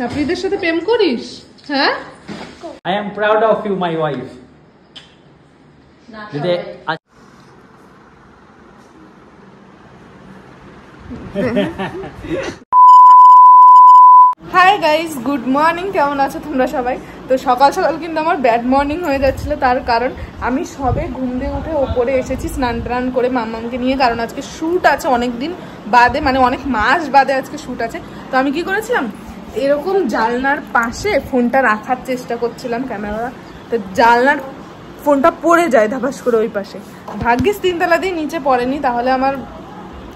ছাপড়িদের সাথে প্রেম করিস? হ্যাঁ, I am proud of you, my wife. যদি হাই গাইস, গুড মর্নিং। কেমন আছো তোমরা সবাই? তো সকাল সকাল কিন্তু আমার ব্যাড মর্নিং হয়ে যাচ্ছিল, তার কারণ আমি সবে ঘুম দিয়ে উঠে ওপরে এসেছি স্নান টান করে মাম্মামকে নিয়ে, কারণ আজকে শ্যুট আছে অনেক দিন বাদে, মানে অনেক মাস বাদে আজকে শ্যুট আছে। তো আমি কি করেছিলাম, এরকম জানলার পাশে ফোনটা রাখার চেষ্টা করছিলাম, ক্যামেরা, তো জানলার ফোনটা পড়ে যায় ধাপাস করে ওই পাশে। ভাগ্যিস 3 তলা দিয়ে নিচে পড়েনি, তাহলে আমার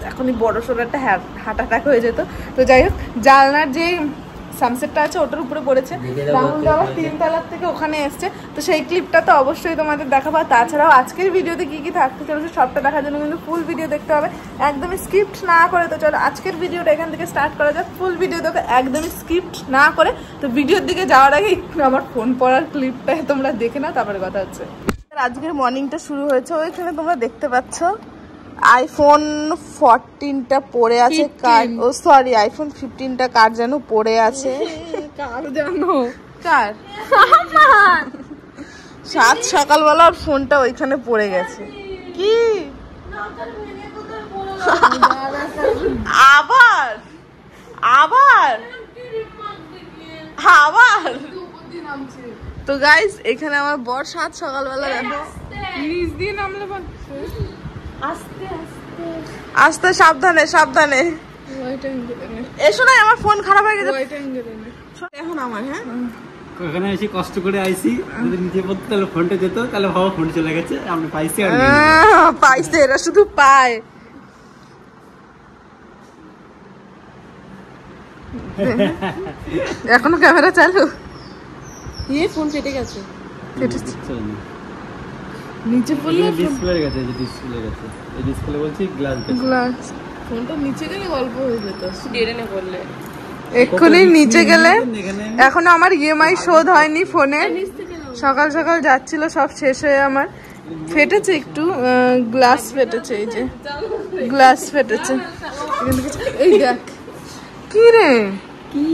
এখনই বড় সড়ো একটা হার্ট অ্যাটাক হয়ে যেত। তো যাই হোক, জানলার যে সানসেটটা আছে ওটার উপরে পড়েছে, রাহুল আবার 3 তলার থেকে ওখানে এসছে। তো সেই ক্লিপটা তো অবশ্যই তোমাদের দেখাবো। তাছাড়াও আজকের ভিডিওতে কি কি থাকতে চলেছে সবটা দেখার জন্য কিন্তু ফুল ভিডিও দেখতে হবে, একদমই স্ক্রিপ্ট না করে। তো চলো আজকের ভিডিওটা এখান থেকে স্টার্ট করা যাক। ফুল ভিডিও দেখো একদমই স্ক্রিপ্ট না করে। তো ভিডিওর দিকে যাওয়ার আগে আমার ফোন পড়ার ক্লিপটা তোমরা দেখে নাও, তারপরে কথা হচ্ছে। আজকের মর্নিংটা শুরু হয়েছে, ওইখানে তোমরা দেখতে পাচ্ছ আইফোন 14টা পড়ে আছে, কার ও সরি আইফোন 15টা কার যেন পড়ে আছে, কার জানো কার, সাত সকালবেলা ওর ফোনটা ওইখানে পড়ে গেছে। কি আবার আবার আবার তো গাইস, এখানে আমার বর সাত সকালবেলা দেখো নিচ দিয়ে নামলে আস্তে আস্তে আস্তে, সাবধানে সাবধানে এসো। না আমার ফোন খারাপ হয়ে গেছে এখন আমার। হ্যাঁ, ওখানে এসে কষ্ট করে আইছি, যদি নিচে পড়তো তাহলে ফোনটা যেত, তাহলে ভাবো ফোন চলে গেছে, আমি পাইছি আর পাইছে, এরা শুধু পায়। এখনো ক্যামেরা চালু, ফোন ফেটে গেছে, নিচে পড়লে ডিসপ্লে গেছে, ডিসপ্লে গেছে, এই ডিসপ্লে বলছি গ্লাস গেছে, গ্লাস। ফোনটা নিচে গেলে গল্প হয়ে যেত, ডেরেনে পড়লে এক্ষুনি নিচে গেলে। এখন আমার ইএমআই শোধ হয়নি ফোনে, সকাল সকাল যাচ্ছিল, সব শেষ হয়ে আমার ফেটেছে একটু, গ্লাস ফেটেছে, এই যে গ্লাস ফেটেছে। এই দেখ কি রে, কি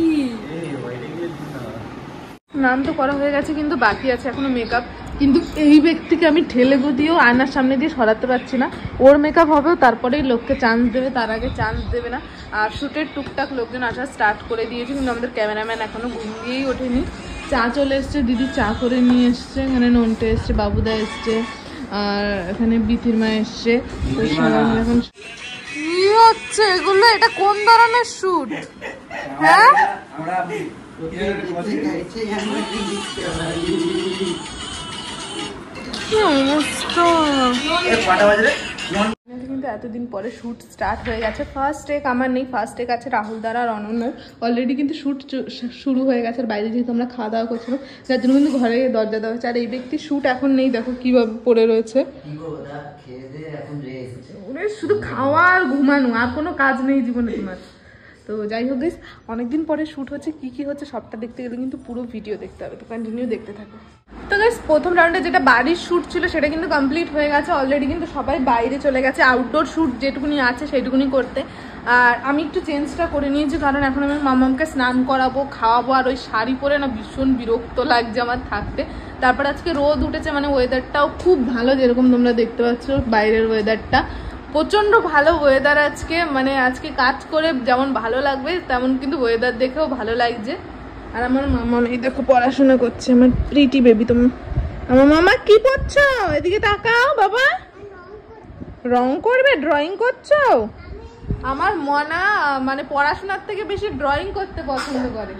নাম তো করা হয়ে গেছে, কিন্তু বাকি আছে এখনো মেকআপ। কিন্তু এই ব্যক্তিকে আমি ঠেলে দিয়েও আয়নার সামনে দিয়ে সরাতে পারছি না। ওর মেকআপ হবেও, তারপরেই লোককে চান্স দেবে, তার আগে চান্স দেবে না। আর শ্যুটের টুকটাক লোকজন আসা স্টার্ট করে দিয়েছে, কিন্তু আমাদের ক্যামেরাম্যান এখনো ঘুম দিয়েই ওঠেনি। চা চলে এসছে, দিদি চা করে নিয়ে এসছে, এখানে নন্টে এসছে, বাবুদা এসছে, আর এখানে বিথির মা এসছে। তো সবাই এখন কি হচ্ছে এগুলো, এটা কোন ধরনের শ্যুট? হ্যাঁ, কিন্তু এতদিন পরে শ্যুট স্টার্ট হয়ে গেছে। ফার্স্ট টেক আমার নেই, ফার্স্ট টেক আছে রাহুল দ্বারা আর অনন্যার। অলরেডি কিন্তু শ্যুট শুরু হয়ে গেছে, আর বাইরে যেহেতু আমরা খাওয়া দাওয়া করছিলাম, যার জন্য কিন্তু ঘরে দরজা দেওয়া হচ্ছে। আর এই ব্যক্তি শ্যুট এখন নেই, দেখো কিভাবে পড়ে রয়েছে, শুধু খাওয়া আর ঘুমানো, আর কোনো কাজ নেই জীবনে তোমার। তো যাই হোক গাইস, অনেকদিন পরে শ্যুট হচ্ছে, কি কি হচ্ছে সবটা দেখতে গেলে কিন্তু পুরো ভিডিও দেখতে হবে, তো কন্টিনিউ দেখতে থাকো। তো গাইস, প্রথম রাউন্ডে যেটা বাড়ির শ্যুট ছিল সেটা কিন্তু কমপ্লিট হয়ে গেছে অলরেডি, কিন্তু সবাই বাইরে চলে গেছে আউটডোর শ্যুট যেটুকুনি আছে সেইটুকুনি করতে। আর আমি একটু চেঞ্জটা করে নিয়েছি, কারণ এখন আমি মামামকে স্নান করাবো, খাওয়াবো, আর ওই শাড়ি পরে না ভীষণ বিরক্ত লাগছে আমার থাকতে। তারপর আজকে রোদ উঠেছে, মানে ওয়েদারটাও খুব ভালো, যেরকম তোমরা দেখতে পাচ্ছ বাইরের ওয়েদারটা প্রচন্ড ভালো ওয়েদার আজকে, মানে আজকে কাজ করে যেমন ভালো লাগবে তেমন কিন্তু ওয়েদার দেখেও ভালো লাগছে। আর আমার মামা এই দেখো পড়াশোনা করছে, আমার প্রিটি বেবি। তুমি আমার মামা কি করছো? এদিকে তাকাও বাবা, রং করবে, ড্রয়িং করছো? আমার মনা মানে পড়াশোনার থেকে বেশি ড্রয়িং করতে পছন্দ করে।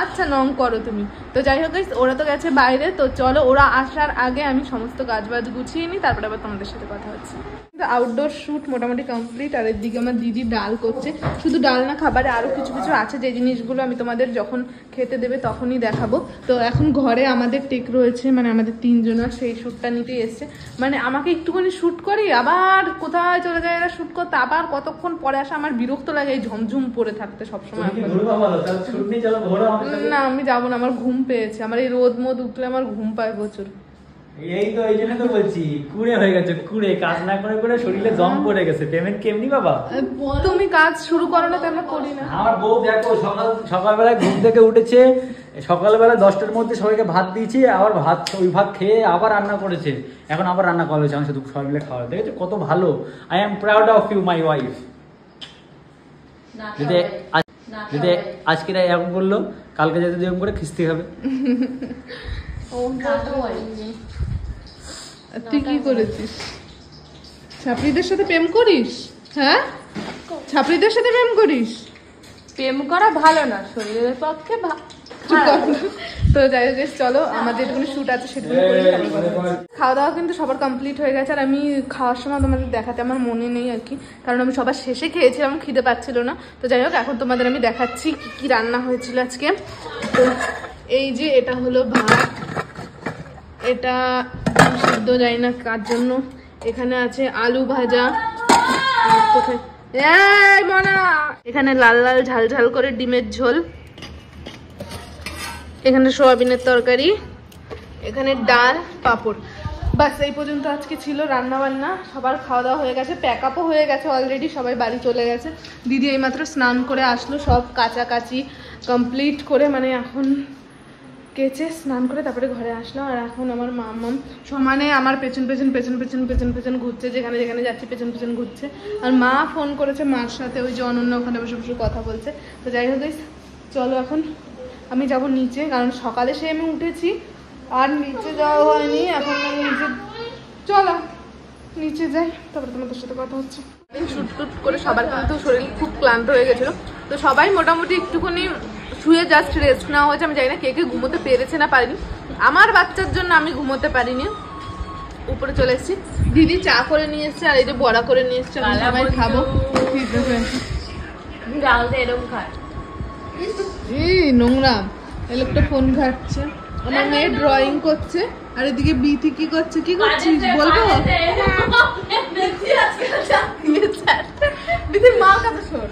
আচ্ছা নং করো তুমি। তো যাই হোক ওরা তো গেছে বাইরে, তো চলো ওরা আসার আগে আমি সমস্ত কাজবাজ গুছিয়ে নিই, তারপরে আবার তোমাদের সাথে কথা হচ্ছে। আউটডোর শ্যুট মোটামুটি কমপ্লিট। আর এদিকে আমার দিদি ডাল করছে, শুধু ডাল না, খাবারে আরও কিছু কিছু আছে, যে জিনিসগুলো আমি তোমাদের যখন খেতে দেবে তখনই দেখাবো। তো এখন ঘরে আমাদের টেক রয়েছে, মানে আমাদের 3 জনের, সেই শ্যুটটা নিতেই এসছে। মানে আমাকে একটুখানি শ্যুট করি, আবার কোথায় চলে যায় এরা শ্যুট করতে, আবার কতক্ষণ পরে আসা, আমার বিরক্ত লাগে এই ঝমঝম পরে থাকতে সবসময়। না আমি যাবো না, আমার ঘুম পেয়েছে, আমার এই রোদ মোদ উঠলে আমার ঘুম পায় প্রচুর। এই তো এই জন্য তো বলছি কুড়ে হয়ে গেছে, কুড়ে কাজ না করে করে শরীরে জং পড়ে গেছে। পেমেন্ট কেমনি বাবা? তুমি কাজ শুরু করো না, তো আমরা করি না। আমার বউ দেখো সকালবেলায় ঘুম থেকে উঠেছে, সকালবেলা 10টার মধ্যে সবাইকে ভাত দিয়েছি, আবার ওই ভাত খেয়ে আবার রান্না করেছে, এখন আবার রান্না করা হয়েছে, আমি শুধু সবাই মিলে খাওয়া। দেখেছো কত ভালো। I am proud of you my wife. যদি আজকে এরকম করলো, কালকে যদি এরকম করে খিস্তি হবে। তুই কি করেছিস? ছাত্রীদের সাথে প্রেম করিস? হ্যাঁ, ছাত্রীদের সাথে প্রেম করিস? প্রেম করা ভালো না, শরীরের পক্ষে তো যাই হোক চলো, আমার যেটুকুনি শুট আছে সেটুকুনি খাওয়া দাওয়া কিন্তু সবার কমপ্লিট হয়ে গেছে। আর আমি খাওয়ার সময় তোমাদের দেখাতে আমার মনে নেই আর কি, কারণ আমি সবার শেষে খেয়েছিলাম, খিদে পাচ্ছিল না। তো যাই হোক এখন তোমাদের আমি দেখাচ্ছি কি কি রান্না হয়েছিল আজকে। তো এই যে এটা হলো ভাত, এটা সিদ্ধ যাই না কার জন্য, এখানে আছে আলু ভাজা, এখানে লাল লাল ঝাল ঝাল করে ডিমের ঝোল, এখানে সোয়াবিনের তরকারি, এখানে ডাল, পাঁপড়। বাস এই পর্যন্ত আজকে ছিল রান্না বান্না। সবার খাওয়া দাওয়া হয়ে গেছে, প্যাক আপও হয়ে গেছে অলরেডি, সবাই বাড়ি চলে গেছে। দিদি এইমাত্র স্নান করে আসলো, সব কাচাকাচি কমপ্লিট করে, মানে এখন কেচে স্নান করে তারপরে ঘরে আসলো। আর এখন আমার মাম্মাম সমানে আমার পেছন পেছন পেছন পেছন পেছন পেছন ঘুরছে, যেখানে যেখানে যাচ্ছে পেছন পেছন ঘুরছে। আর মা ফোন করেছে, মার সাথে ওই যে অনন্য ওখানে বসে বসে কথা বলছে। তো যাই হোক চলো এখন আমি যাব নিচে, কারণ সকালে সে আমি উঠেছি আর নিচে যাওয়া হয়নি। এখন আমি নিচে, চলো নিচে যাই, তারপরে তোমাদের সাথে কথা হচ্ছে। শুট টুট করে সবার কিন্তু শরীর খুব ক্লান্ত হয়ে গেছিলো, তো সবাই মোটামুটি একটুখানি শুয়ে জাস্ট রেস্ট নেওয়া হয়েছে। আমি জানি না কে কে ঘুমোতে পেরেছে না পারিনি, আমার বাচ্চার জন্য আমি ঘুমোতে পারিনি। উপরে চলে এসেছি, দিদি চা করে নিয়ে এসছে, আর এই যে বড়া করে নিয়ে এসছে, আমি সবাই খাবো। এরকম খায় এই নোংরা, এই লোকটা ফোন ঘাটছে, আমার মেয়ে ড্রয়িং করছে, আর এদিকে বিথি কি করছে? কি করছিস বলবো? বিথির মা কাছে শোন,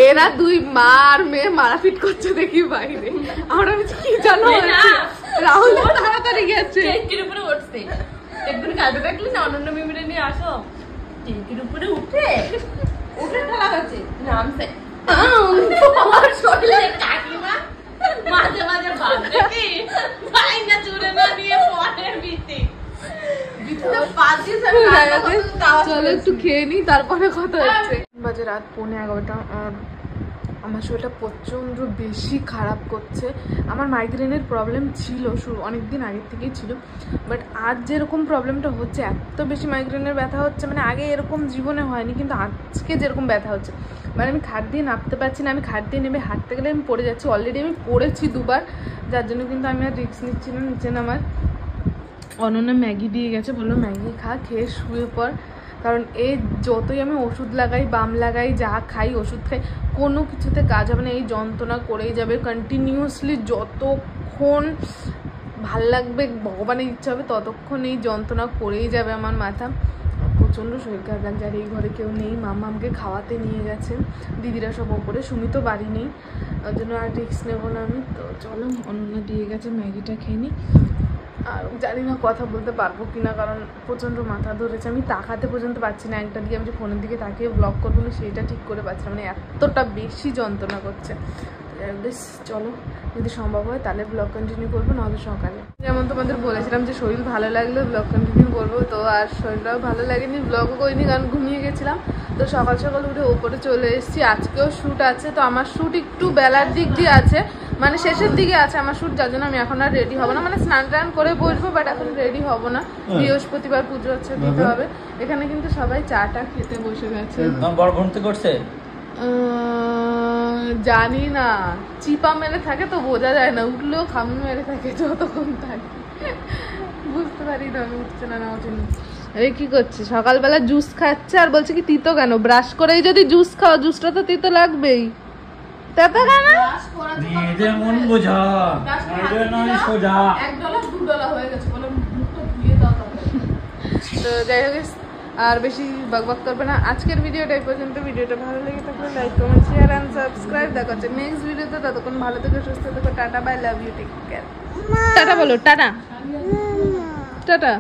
এরা দুই মা আর মেয়ে মারাপিট করছে দেখি বাইরে। আমরা কি জানো, রাহুল তাড়াতাড়ি গেছে, টেঙ্কির উপরে উঠছে, একদিন কাজে দেখলি না অনন্য মিমিরে নিয়ে আসো, টেঙ্কির উপরে উঠে ঠেলা হচ্ছে, নামছে আমার শরীরে কাকিমা মাঝে মাঝে ভাবছে কি ভাই না চুরে না দিয়ে পরে বিতে চলো একটু খেয়ে নি, তারপরে কথা হচ্ছে। বাজে রাত 11:15, আর আমার শরীরটা প্রচণ্ড বেশি খারাপ করছে। আমার মাইগ্রেনের প্রবলেম ছিল অনেকদিন আগের থেকেই ছিল, বাট আজ যেরকম প্রবলেমটা হচ্ছে, এত বেশি মাইগ্রেনের ব্যথা হচ্ছে, মানে আগে এরকম জীবনে হয়নি, কিন্তু আজকে যেরকম ব্যথা হচ্ছে, মানে আমি খাট দিয়ে নামতে পারছি না। আমি খাট দিয়ে নেমে হাঁটতে গেলে আমি পড়ে যাচ্ছি, অলরেডি আমি পড়েছি 2বার, যার জন্য কিন্তু আমি আর রিস্ক নিচ্ছি না নিচে নামার। অনন্যা ম্যাগি দিয়ে গেছে, বললো ম্যাগি খা, খেয়ে শুয়ে পড়, কারণ এই যতই আমি ওষুধ লাগাই, বাম লাগাই, যা খাই, ওষুধ খাই, কোনো কিছুতে কাজ হবে না, এই যন্ত্রণা করেই যাবে কন্টিনিউয়াসলি। যতক্ষণ ভাল লাগবে, ভগবানের ইচ্ছা হবে, ততক্ষণ এই যন্ত্রণা করেই যাবে আমার মাথা। প্রচণ্ড শরীর খারাপ লাগছে। আর এই ঘরে কেউ নেই, মাম্মামকে খাওয়াতে নিয়ে গেছে, দিদিরা সব ওপরে, সুমি তো বাড়ি নেই, ওই জন্য আর রিস্ক নেবো না আমি। তো চলো, অনন্যা দিয়ে গেছে, ম্যাগিটা খেয়ে নিই। আর জানি না কথা বলতে পারবো কিনা, কারণ প্রচণ্ড মাথা ধরেছে, আমি তাকাতে পর্যন্ত পারছি না। একটা দিকে আমি যে ফোনের দিকে তাকিয়ে ব্লগ করবো না, সেইটা ঠিক করে পাচ্ছি না, মানে এতটা বেশি যন্ত্রণা করছে। বেশ চলো, যদি সম্ভব হয় তাহলে ব্লগ কন্টিনিউ করবো, নাহলে সকালে। যেমন তোমাদের বলেছিলাম যে শরীর ভালো লাগলে ব্লগ কন্টিনিউ করবো, তো আর শরীরটাও ভালো লাগেনি, ব্লগও করিনি, কারণ ঘুমিয়ে গেছিলাম। তো সকাল সকাল উঠে ওপরে চলে এসেছি, আজকেও শ্যুট আছে। তো আমার শ্যুট একটু বেলার দিক দিয়ে আছে, মানে শেষের দিকে আছে আমার শ্যুট, যার জন্য আমি এখন আর রেডি হবো না, মানে স্নান টান করে বসবো, বাট এখন রেডি হবো না। বৃহস্পতিবার পুজো হচ্ছে, দিতে হবে। এখানে কিন্তু সবাই চাটা খেতে বসে গেছে। বড় ঘুমতে করছে, জানি না, চিপা মেরে থাকে তো বোঝা যায় না, উঠলেও খামি মেরে থাকে যতক্ষণ থাকে, বুঝতে পারি না আমি উঠছে না ওঠেনি। আরে কি করছে, সকালবেলা জুস খাচ্ছে আর বলছে কি তিতো কেন? ব্রাশ করেই যদি জুস খাও, জুসটা তো তিতো লাগবেই। তেতো কেন? নিজে মন বোঝা, নিজে নয় সোজা। $1 $2 হয়ে গেছে, বলে মুখটা ধুয়ে দাও। তো যাই হোক আর বেশি বকবক করবে না। আজকের ভিডিওটা এই পর্যন্ত। ভিডিওটা ভালো লেগে থাকলে like comment share and subscribe. দেখা হচ্ছে নেক্সট ভিডিওতে। ততক্ষণ ভালো থেকো, সুস্থ থেকো। Tata, bye, love you, take care. Tata বলো, টাটা টাটা।